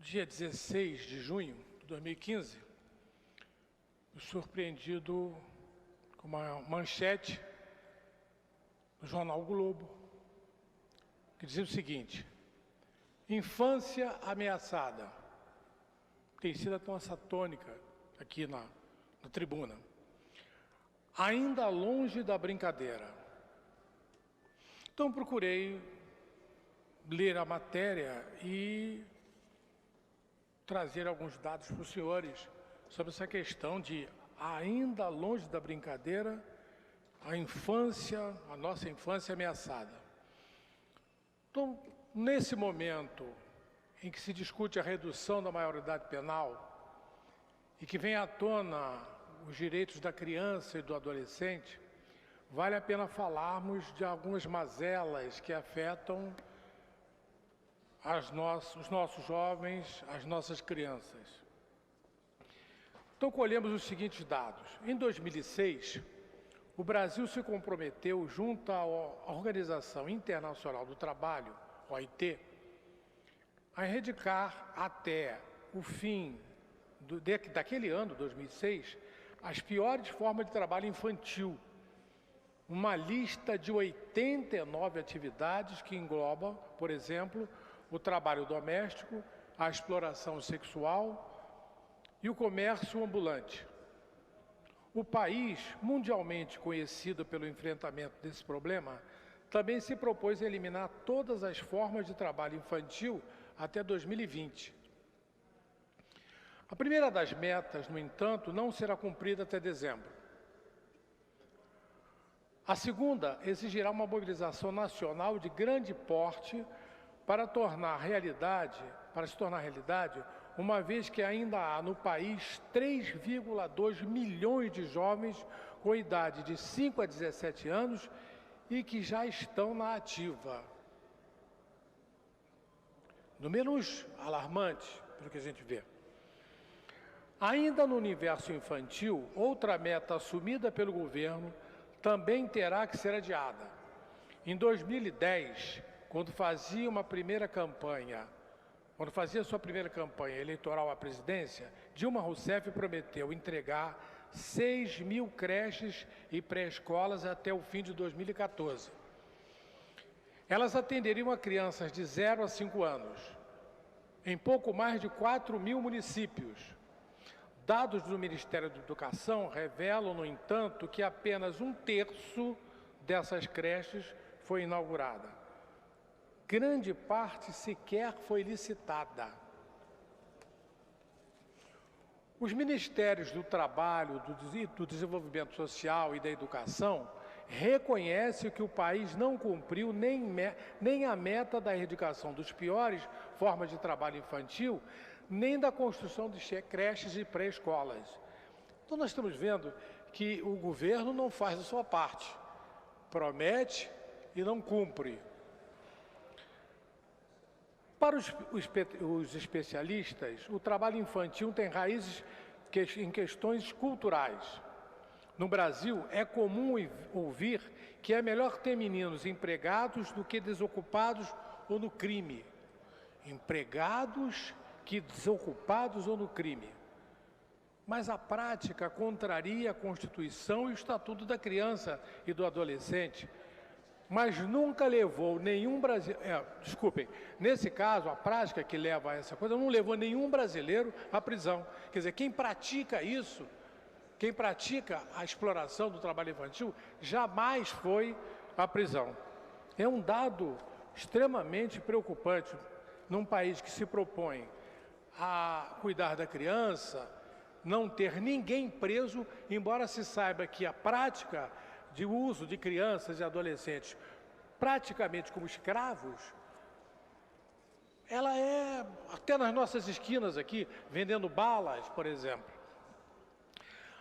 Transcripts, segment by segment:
dia 16 de junho de 2015, fui surpreendido com uma manchete do jornal o Globo, que dizia o seguinte: infância ameaçada. Tem sido a nossa tônica aqui na tribuna. Ainda longe da brincadeira. Então procurei ler a matéria e trazer alguns dados para os senhores sobre essa questão de ainda longe da brincadeira, a nossa infância ameaçada. Então, nesse momento em que se discute a redução da maioridade penal e que vem à tona os direitos da criança e do adolescente, vale a pena falarmos de algumas mazelas que afetam os nossos jovens, as nossas crianças. Então, colhemos os seguintes dados. Em 2006, o Brasil se comprometeu, junto à Organização Internacional do Trabalho, OIT, a erradicar até o fim daquele ano, 2006, as piores formas de trabalho infantil. Uma lista de 89 atividades que engloba, por exemplo, o trabalho doméstico, a exploração sexual e o comércio ambulante. O país, mundialmente conhecido pelo enfrentamento desse problema, também se propôs a eliminar todas as formas de trabalho infantil até 2020. A primeira das metas, no entanto, não será cumprida até dezembro. A segunda exigirá uma mobilização nacional de grande porte para se tornar realidade, uma vez que ainda há no país 3,2 milhões de jovens com idade de 5 a 17 anos e que já estão na ativa. Números alarmantes, pelo que a gente vê. Ainda no universo infantil, outra meta assumida pelo governo também terá que ser adiada. Em 2010, quando fazia sua primeira campanha eleitoral à presidência, Dilma Rousseff prometeu entregar 6 mil creches e pré-escolas até o fim de 2014. Elas atenderiam a crianças de 0 a 5 anos, em pouco mais de 4 mil municípios. Dados do Ministério da Educação revelam, no entanto, que apenas 1/3 dessas creches foi inaugurada. Grande parte sequer foi licitada. Os Ministérios do Trabalho, do Desenvolvimento Social e da Educação reconhecem que o país não cumpriu nem a meta da erradicação dos piores formas de trabalho infantil, nem da construção de creches e pré-escolas. Então, nós estamos vendo que o governo não faz a sua parte, promete e não cumpre. Para os especialistas, o trabalho infantil tem raízes em questões culturais. No Brasil, é comum ouvir que é melhor ter meninos empregados do que desocupados ou no crime. Empregados que desocupados ou no crime. Mas a prática contraria a Constituição e o Estatuto da Criança e do Adolescente, mas nunca levou nenhum brasileiro... nesse caso, a prática que leva a essa coisa não levou nenhum brasileiro à prisão. Quer dizer, quem pratica isso, quem pratica a exploração do trabalho infantil, jamais foi à prisão. É um dado extremamente preocupante num país que se propõe a cuidar da criança, não ter ninguém preso, embora se saiba que a prática de uso de crianças e adolescentes praticamente como escravos, ela é até nas nossas esquinas aqui, vendendo balas, por exemplo.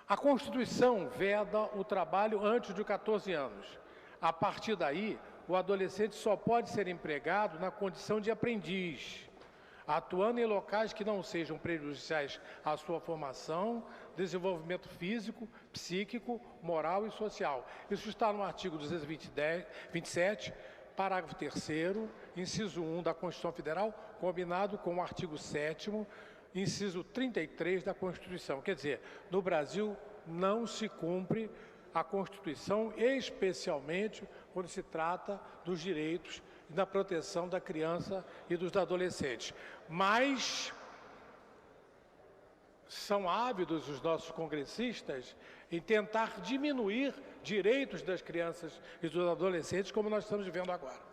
A Constituição veda o trabalho antes de 14 anos. A partir daí, o adolescente só pode ser empregado na condição de aprendiz, atuando em locais que não sejam prejudiciais à sua formação, desenvolvimento físico, psíquico, moral e social. Isso está no artigo 227 parágrafo 3º, inciso 1 da Constituição Federal, combinado com o artigo 7º, inciso 33 da Constituição. Quer dizer, no Brasil não se cumpre a Constituição, especialmente quando se trata dos direitos e da proteção da criança e dos adolescentes. Mas são ávidos os nossos congressistas em tentar diminuir direitos das crianças e dos adolescentes, como nós estamos vendo agora.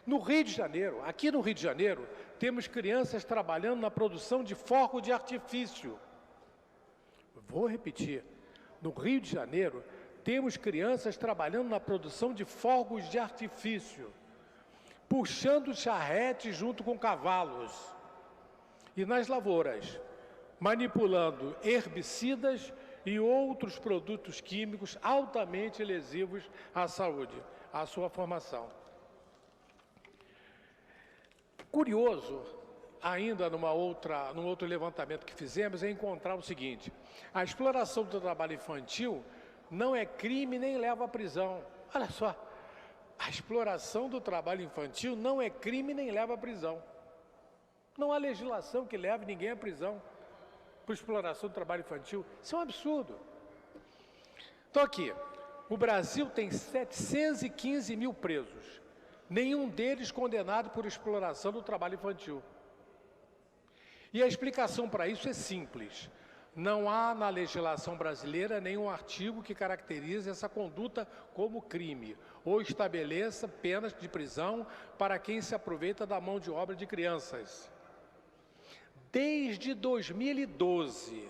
No Rio de Janeiro, aqui no Rio de Janeiro, temos crianças trabalhando na produção de fogo de artifício. Vou repetir. No Rio de Janeiro, temos crianças trabalhando na produção de fogos de artifício, puxando charretes junto com cavalos. E nas lavouras, manipulando herbicidas e outros produtos químicos altamente lesivos à saúde, à sua formação. Curioso, ainda num outro levantamento que fizemos, é encontrar o seguinte: a exploração do trabalho infantil não é crime nem leva à prisão. Olha só, a exploração do trabalho infantil não é crime nem leva à prisão. Não há legislação que leve ninguém à prisão por exploração do trabalho infantil. Isso é um absurdo. Então aqui, o Brasil tem 715 mil presos, nenhum deles condenado por exploração do trabalho infantil. E a explicação para isso é simples. Não há na legislação brasileira nenhum artigo que caracterize essa conduta como crime ou estabeleça penas de prisão para quem se aproveita da mão de obra de crianças. Desde 2012,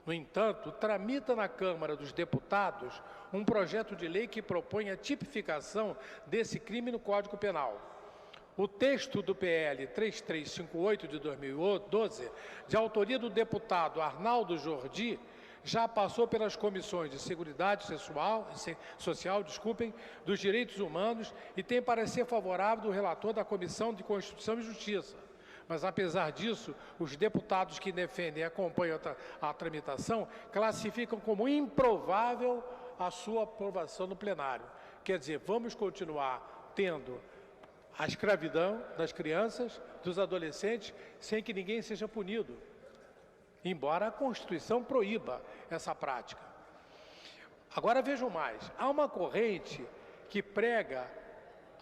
no entanto, tramita na Câmara dos Deputados um projeto de lei que propõe a tipificação desse crime no Código Penal. O texto do PL 3358 de 2012, de autoria do deputado Arnaldo Jordi, já passou pelas comissões de Seguridade Social, dos Direitos Humanos e tem parecer favorável do relator da Comissão de Constituição e Justiça. Mas, apesar disso, os deputados que defendem e acompanham a tramitação classificam como improvável a sua aprovação no plenário. Quer dizer, vamos continuar tendo a escravidão das crianças, dos adolescentes, sem que ninguém seja punido, embora a Constituição proíba essa prática. Agora vejam mais, há uma corrente que prega,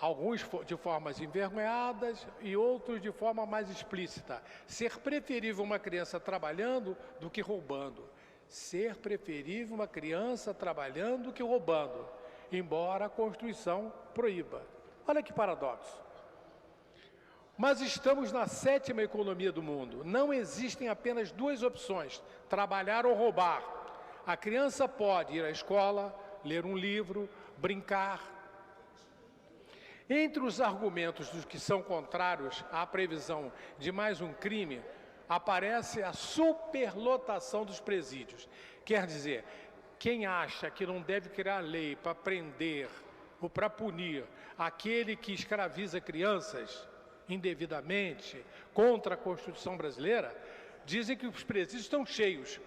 alguns de formas envergonhadas e outros de forma mais explícita, ser preferível uma criança trabalhando do que roubando. Ser preferível uma criança trabalhando do que roubando, embora a Constituição proíba. Olha que paradoxo. Mas estamos na 7ª economia do mundo. Não existem apenas duas opções, trabalhar ou roubar. A criança pode ir à escola, ler um livro, brincar. Entre os argumentos dos que são contrários à previsão de mais um crime, aparece a superlotação dos presídios. Quer dizer, quem acha que não deve criar lei para prender ou para punir aquele que escraviza crianças indevidamente, contra a Constituição brasileira, dizem que os presídios estão cheios.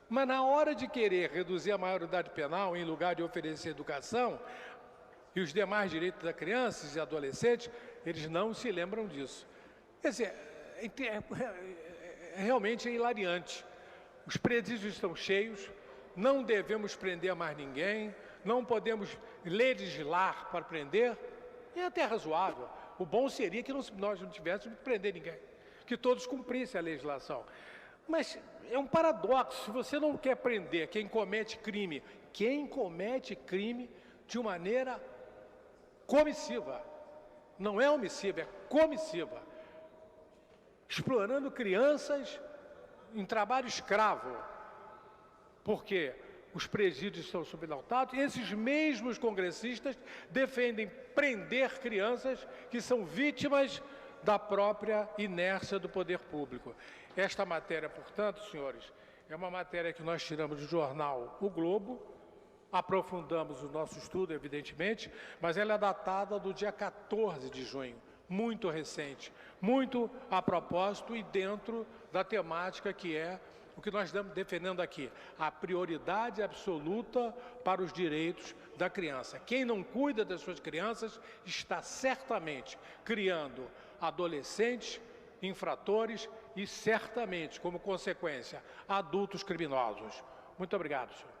Mas na hora de querer reduzir a maioridade penal, em lugar de oferecer educação e os demais direitos das crianças e adolescentes, eles não se lembram disso. Quer dizer, realmente é hilariante. Os presídios estão cheios, não devemos prender mais ninguém, não podemos legislar para prender, é até razoável. O bom seria que nós não tivéssemos que prender ninguém, que todos cumprissem a legislação. Mas é um paradoxo, se você não quer prender quem comete crime de maneira comissiva, não é omissiva, é comissiva, explorando crianças em trabalho escravo, porque os presídios estão sublotados, e esses mesmos congressistas defendem prender crianças que são vítimas da própria inércia do poder público. Esta matéria, portanto, senhores, é uma matéria que nós tiramos do jornal O Globo, aprofundamos o nosso estudo, evidentemente, mas ela é datada do dia 14 de junho, muito recente, muito a propósito e dentro da temática que é o que nós estamos defendendo aqui, a prioridade absoluta para os direitos da criança. Quem não cuida das suas crianças está certamente criando adolescentes infratores e certamente, como consequência, adultos criminosos. Muito obrigado, senhor.